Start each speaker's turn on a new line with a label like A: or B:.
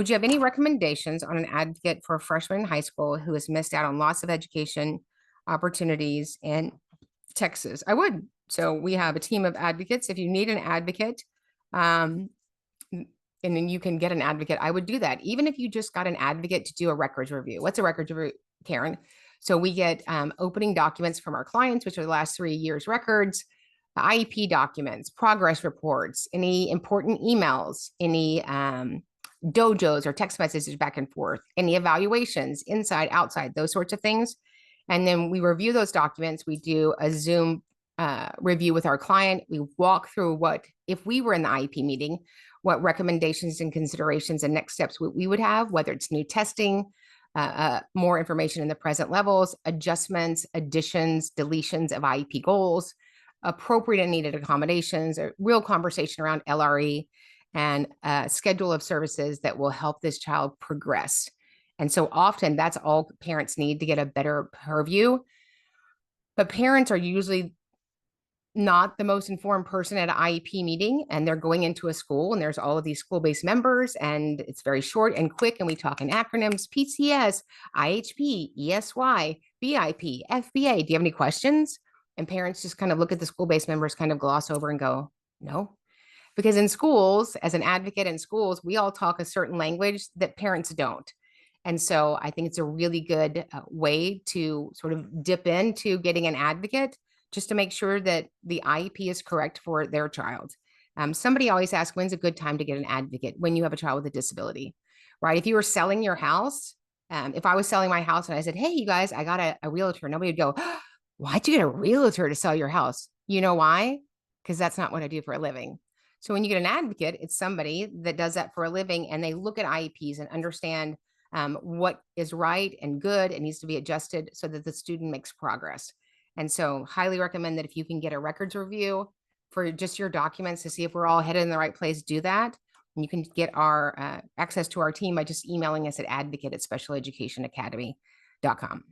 A: Would you have any recommendations on an advocate for a freshman in high school who has missed out on lots of education opportunities in Texas? I would. So we have a team of advocates. If you need an advocate, um, and then you can get an advocate, I would do that. Even if you just got an advocate to do a records review. What's a records review, Karen? So we get opening documents from our clients, which are the last 3 years records, IEP documents, progress reports, any important emails, any dojos or text messages back and forth, any evaluations, inside, outside, those sorts of things. And then we review those documents. We do a Zoom review with our client. We walk through what, if we were in the IEP meeting, what recommendations and considerations and next steps we would have, whether it's new testing, more information in the present levels, adjustments, additions, deletions of IEP goals, appropriate and needed accommodations, a real conversation around LRE, and a schedule of services that will help this child progress. And so often that's all parents need to get a better purview. But parents are usually not the most informed person at an IEP meeting, and they're going into a school and there's all of these school-based members and it's very short and quick. And we talk in acronyms, PCS, IHP, ESY, BIP, FBA. Do you have any questions? And parents just kind of look at the school-based members, kind of gloss over and go, no. Because in schools, as an advocate in schools, we all talk a certain language that parents don't. And so I think it's a really good way to sort of dip into getting an advocate just to make sure that the IEP is correct for their child. Somebody always asks, when's a good time to get an advocate? When you have a child with a disability, right? If you were selling your house, if I was selling my house and I said, hey, you guys, I got a realtor, nobody would go, oh, why'd you get a realtor to sell your house? You know why? Because that's not what I do for a living. So when you get an advocate, it's somebody that does that for a living and they look at IEPs and understand what is right and good and needs to be adjusted so that the student makes progress. And so highly recommend that if you can get a records review for just your documents to see if we're all headed in the right place, do that. And you can get our access to our team by just emailing us at advocate@specialeducationacademy.com.